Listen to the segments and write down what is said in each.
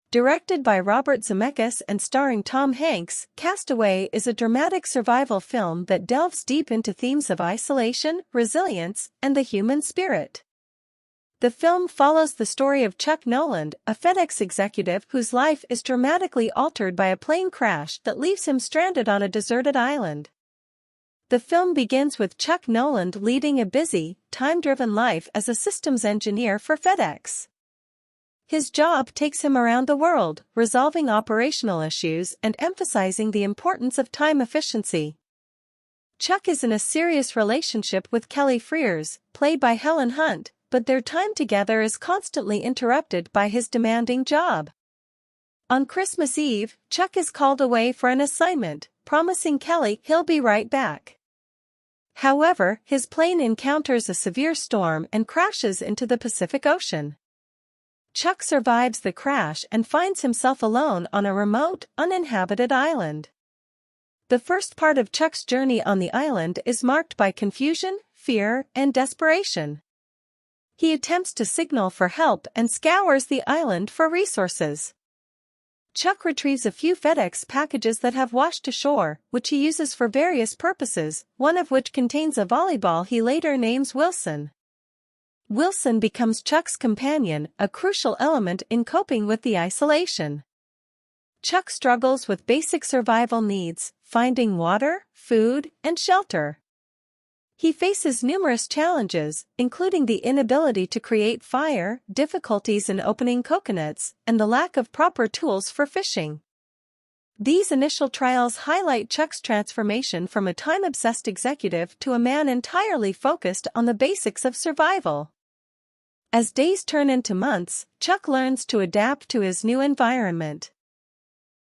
Directed by Robert Zemeckis and starring Tom Hanks, Castaway is a dramatic survival film that delves deep into themes of isolation, resilience, and the human spirit. The film follows the story of Chuck Noland, a FedEx executive whose life is dramatically altered by a plane crash that leaves him stranded on a deserted island. The film begins with Chuck Noland leading a busy, time-driven life as a systems engineer for FedEx. His job takes him around the world, resolving operational issues and emphasizing the importance of time efficiency. Chuck is in a serious relationship with Kelly Frears, played by Helen Hunt, but their time together is constantly interrupted by his demanding job. On Christmas Eve, Chuck is called away for an assignment, promising Kelly he'll be right back. However, his plane encounters a severe storm and crashes into the Pacific Ocean. Chuck survives the crash and finds himself alone on a remote, uninhabited island. The first part of Chuck's journey on the island is marked by confusion, fear, and desperation. He attempts to signal for help and scours the island for resources. Chuck retrieves a few FedEx packages that have washed ashore, which he uses for various purposes, one of which contains a volleyball he later names Wilson. Wilson becomes Chuck's companion, a crucial element in coping with the isolation. Chuck struggles with basic survival needs, finding water, food, and shelter. He faces numerous challenges, including the inability to create fire, difficulties in opening coconuts, and the lack of proper tools for fishing. These initial trials highlight Chuck's transformation from a time-obsessed executive to a man entirely focused on the basics of survival. As days turn into months, Chuck learns to adapt to his new environment.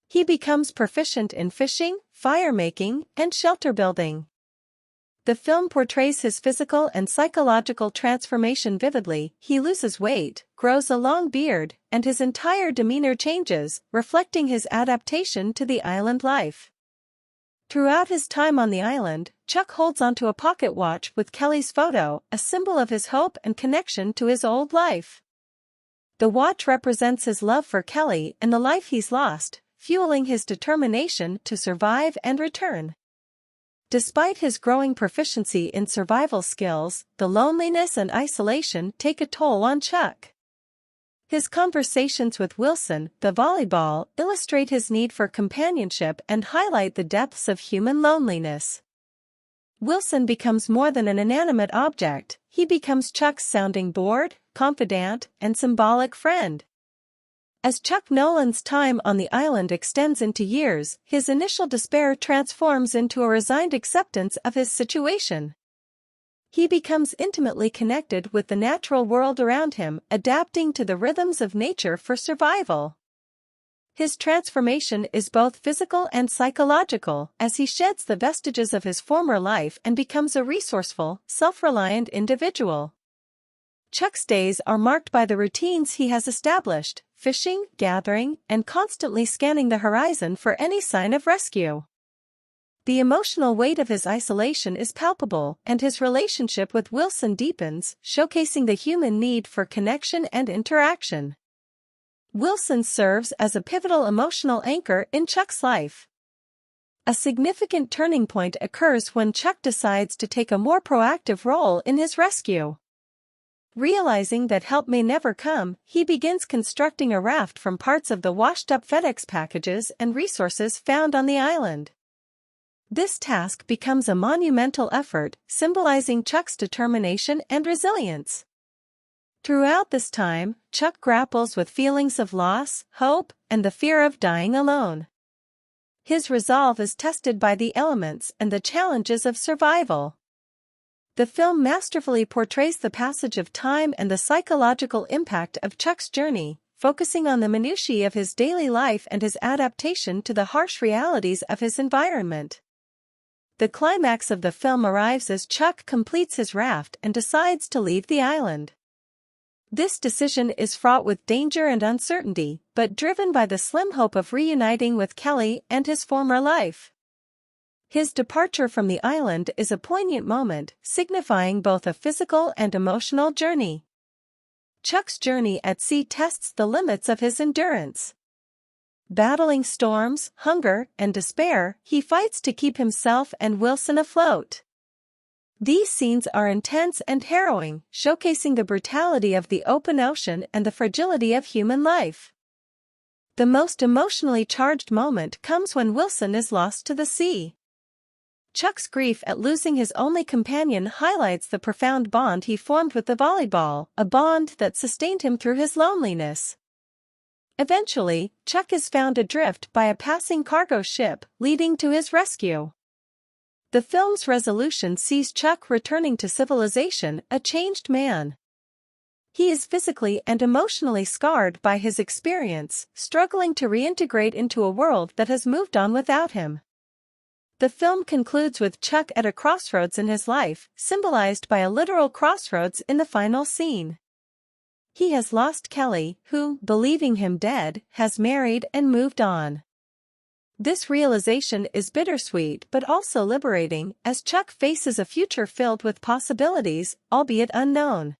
He becomes proficient in fishing, fire-making, and shelter building. The film portrays his physical and psychological transformation vividly. He loses weight, grows a long beard, and his entire demeanor changes, reflecting his adaptation to the island life. Throughout his time on the island, Chuck holds onto a pocket watch with Kelly's photo, a symbol of his hope and connection to his old life. The watch represents his love for Kelly and the life he's lost, fueling his determination to survive and return. Despite his growing proficiency in survival skills, the loneliness and isolation take a toll on Chuck. His conversations with Wilson, the volleyball, illustrate his need for companionship and highlight the depths of human loneliness. Wilson becomes more than an inanimate object. He becomes Chuck's sounding board, confidant, and symbolic friend. As Chuck Noland's time on the island extends into years, his initial despair transforms into a resigned acceptance of his situation. He becomes intimately connected with the natural world around him, adapting to the rhythms of nature for survival. His transformation is both physical and psychological, as he sheds the vestiges of his former life and becomes a resourceful, self-reliant individual. Chuck's days are marked by the routines he has established: fishing, gathering, and constantly scanning the horizon for any sign of rescue. The emotional weight of his isolation is palpable, and his relationship with Wilson deepens, showcasing the human need for connection and interaction. Wilson serves as a pivotal emotional anchor in Chuck's life. A significant turning point occurs when Chuck decides to take a more proactive role in his rescue. Realizing that help may never come, he begins constructing a raft from parts of the washed-up FedEx packages and resources found on the island. This task becomes a monumental effort, symbolizing Chuck's determination and resilience. Throughout this time, Chuck grapples with feelings of loss, hope, and the fear of dying alone. His resolve is tested by the elements and the challenges of survival. The film masterfully portrays the passage of time and the psychological impact of Chuck's journey, focusing on the minutiae of his daily life and his adaptation to the harsh realities of his environment. The climax of the film arrives as Chuck completes his raft and decides to leave the island. This decision is fraught with danger and uncertainty, but driven by the slim hope of reuniting with Kelly and his former life. His departure from the island is a poignant moment, signifying both a physical and emotional journey. Chuck's journey at sea tests the limits of his endurance. Battling storms, hunger, and despair, he fights to keep himself and Wilson afloat. These scenes are intense and harrowing, showcasing the brutality of the open ocean and the fragility of human life. The most emotionally charged moment comes when Wilson is lost to the sea. Chuck's grief at losing his only companion highlights the profound bond he formed with the volleyball, a bond that sustained him through his loneliness. Eventually, Chuck is found adrift by a passing cargo ship, leading to his rescue. The film's resolution sees Chuck returning to civilization, a changed man. He is physically and emotionally scarred by his experience, struggling to reintegrate into a world that has moved on without him. The film concludes with Chuck at a crossroads in his life, symbolized by a literal crossroads in the final scene. He has lost Kelly, who, believing him dead, has married and moved on. This realization is bittersweet but also liberating, as Chuck faces a future filled with possibilities, albeit unknown.